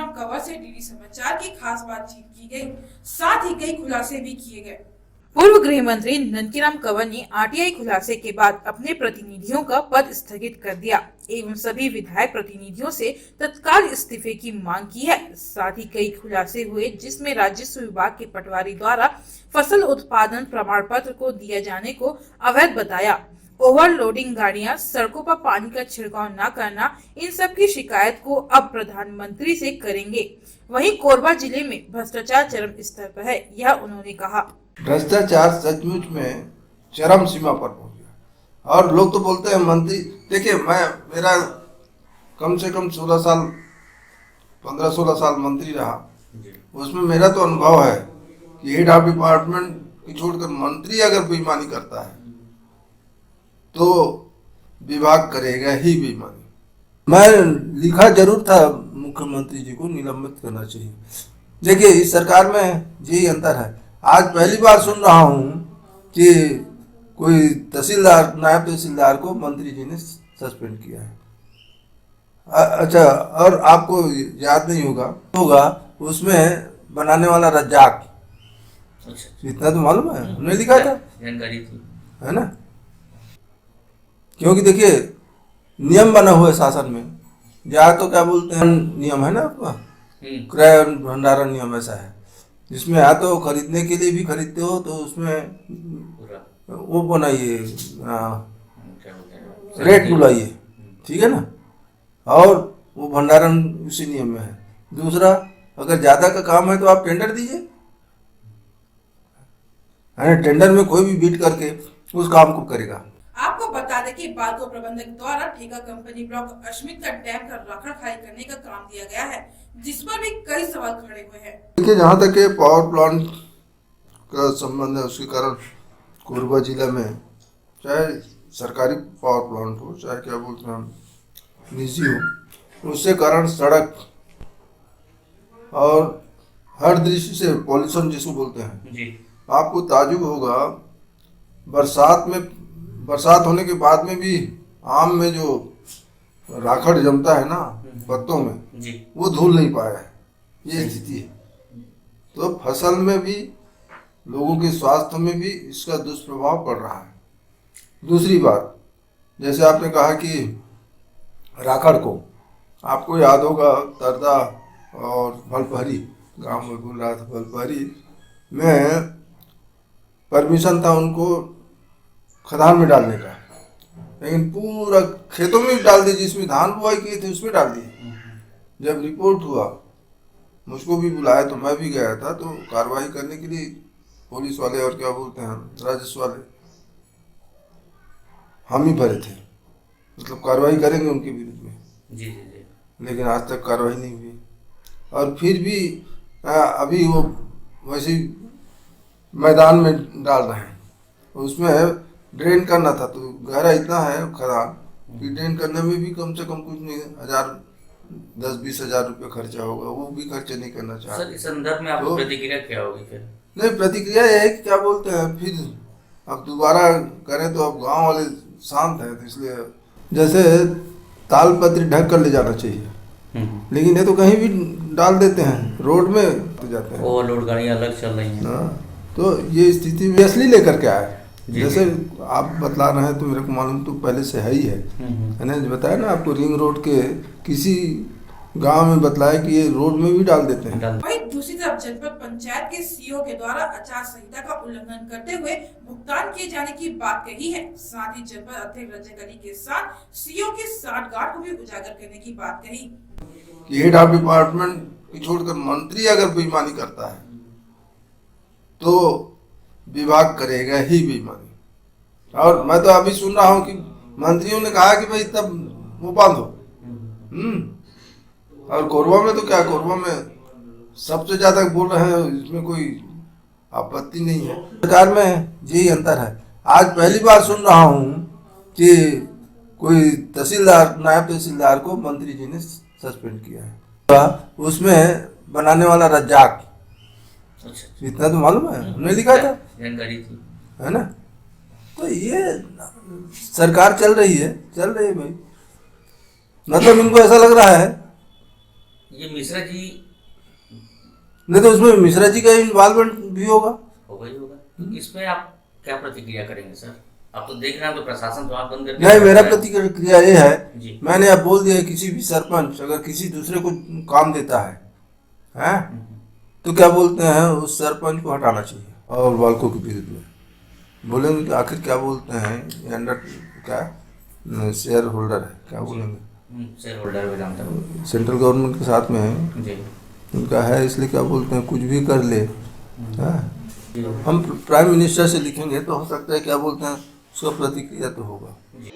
नंदीराम कंवर से डीडी समाचार की खास बातचीत की गई, साथ ही कई खुलासे भी किए गए। पूर्व गृह मंत्री नंदीराम कंवर ने आरटीआई खुलासे के बाद अपने प्रतिनिधियों का पद स्थगित कर दिया एवं सभी विधायक प्रतिनिधियों से तत्काल इस्तीफे की मांग की है। साथ ही कई खुलासे हुए जिसमें राजस्व विभाग के पटवारी द्वारा फसल उत्पादन प्रमाण पत्र को दिया जाने को अवैध बताया। ओवरलोडिंग गाड़ियां, सड़कों पर पानी का छिड़काव न करना, इन सब की शिकायत को अब प्रधानमंत्री से करेंगे। वहीं कोरबा जिले में भ्रष्टाचार चरम स्तर पर है, यह उन्होंने कहा। भ्रष्टाचार सचमुच में चरम सीमा पर पहुंच गया और लोग तो बोलते हैं मंत्री। देखिए, मेरा कम से कम 15-16 साल मंत्री रहा, उसमें मेरा तो अनुभव है कि हेड ऑफ डिपार्टमेंट की छोड़कर मंत्री अगर बेईमानी करता है तो विभाग करेगा ही बेईमानी। मैं लिखा जरूर था मुख्यमंत्री जी को निलंबित करना चाहिए। देखिए, इस सरकार में यही अंतर है। आज पहली बार सुन रहा हूँ कि कोई तहसीलदार, नायब तहसीलदार को मंत्री जी ने सस्पेंड किया है। अच्छा, और आपको याद नहीं होगा उसमें बनाने वाला रज्जाक, इतना तो मालूम है, उन्होंने लिखा था, है ना। क्योंकि देखिए, नियम बना हुआ है शासन में, या तो क्या बोलते हैं नियम है ना आपका, क्रय भंडारण नियम ऐसा है, जिसमें या तो खरीदने के लिए भी खरीदते हो तो उसमें वो बनाइए, रेट बुलाइए, ठीक है ना, और वो भंडारण उसी नियम में है। दूसरा, अगर ज्यादा का काम है तो आप टेंडर दीजिए, टेंडर में कोई भी बीट करके उस काम को करेगा। आपको बता दें कि बाल्को प्रबंधक द्वारा ठेका कंपनी ब्लॉक अश्मित का डैम का रखरखाव खाली करने का काम दिया गया है, जिस पर भी कई सवाल खड़े हुए हैं। देखिए, जहाँ तक के पावर प्लांट का संबंध है, उसके कारण कोरबा जिला में चाहे सरकारी पावर प्लांट हो, चाहे क्या बोलते हैं निजी हो, उससे कारण सड़क और हर दृष्टि से पॉल्यूशन जिसको बोलते हैं जी। आपको ताजुब होगा, बरसात होने के बाद में भी आम में जो राखड़ जमता है ना पत्तों में जी, वो धुल नहीं पाया है, ये स्थिति है। तो फसल में भी, लोगों के स्वास्थ्य में भी इसका दुष्प्रभाव पड़ रहा है। दूसरी बात, जैसे आपने कहा कि राखड़ को, आपको याद होगा तरदा और भलपहरी गांव में बोल रहा था, भलपहरी में परमिशन था उनको खदान में डालने का, लेकिन पूरा खेतों में डाल दी, जिसमें धान बुआई किए थे उसमें डाल दिए। जब रिपोर्ट हुआ, मुझको भी बुलाया तो मैं भी गया था, तो कार्रवाई करने के लिए पुलिस वाले और क्या बोलते हैं राजस्व वाले हम ही भरे थे, मतलब कार्रवाई करेंगे उनके विरुद्ध में जी। लेकिन आज तक कार्रवाई नहीं हुई। और फिर भी अभी वो वैसे मैदान में डाल रहे हैं, उसमें ड्रेन करना था, तो गहरा इतना है खदान कि ड्रेन करने में भी कम से कम कुछ नहीं 10-20 हजार रुपये खर्चा होगा, वो भी खर्चे नहीं करना चाहते। सर, इस संदर्भ में आपकी प्रतिक्रिया क्या होगी फिर? नहीं, प्रतिक्रिया यह है कि क्या बोलते हैं, फिर अब दोबारा करें तो अब गांव वाले शांत हैं, तो इसलिए जैसे तालपत्री ढक कर ले जाना चाहिए, लेकिन ये तो कहीं भी डाल देते हैं, रोड में तो जाते हैं, ओवरलोड गाड़ियां अलग चल रही हैं। तो ये स्थिति में असली लेकर के आए, जैसे आप बतला रहे हैं तो मेरे को मालूम तो पहले से है ही है। मैंने बताया ना आपको, रिंग रोड के किसी गांव में बतलाया कि ये रोड में भी डाल देते हैं। वहीं दूसरी तरफ जनपद पंचायत के सीईओ के द्वारा आचार संहिता का उल्लंघन करते हुए भुगतान किए जाने की बात कही है। साथ ही जनपद अध्यक्ष रजत अली के साथ सीईओ के साठगांठ को भी उजागर करने की बात कही। हेड ऑफ डिपार्टमेंट की छोड़कर मंत्री अगर बेईमानी करता है तो विभाग करेगा ही बेईमानी। और मैं तो अभी सुन रहा हूँ कि मंत्रियों ने कहा कि भाई तब वो बांधो। और कोरबा में तो क्या, कोरबा में सबसे ज्यादा बोल रहे हैं, इसमें कोई आपत्ति नहीं है। सरकार में यही अंतर है। आज पहली बार सुन रहा हूँ कि कोई तहसीलदार, नायब तहसीलदार को मंत्री जी ने सस्पेंड किया है, उसमें बनाने वाला रज्जाक, इतना तो मालूम है, उन्होंने लिखा था, है ना। तो ये सरकार चल रही है भाई। मतलब इनको ऐसा लग रहा है ये मिश्रा जी नहीं तो उसमें मिश्रा जी का इन्वॉल्वमेंट भी होगा। होगा ही होगा। इसमें आप क्या प्रतिक्रिया करेंगे सर? आप तो देख रहे हैं, तो प्रशासन तो आप बंद करके नहीं, मेरा है। प्रतिक्रिया ये है, जी। मैंने अब बोल दिया, किसी भी सरपंच अगर किसी दूसरे को काम देता है हैं, तो क्या बोलते हैं, उस सरपंच को हटाना चाहिए। और बालकों के विरुद्ध में बोलेंगे कि आखिर क्या बोलते हैं, ये अंडर क्या शेयर होल्डर है, क्या बोलेंगे, शेयर होल्डर भी जानता हूँ। सेंट्रल गवर्नमेंट के साथ में है, जी उनका है, इसलिए क्या बोलते हैं, कुछ भी कर ले। हैं? जी हम प्राइम मिनिस्टर से लिखेंगे तो हो सकता है क्या बोलते हैं, उसका प्रतिक्रिया तो होगा। जी।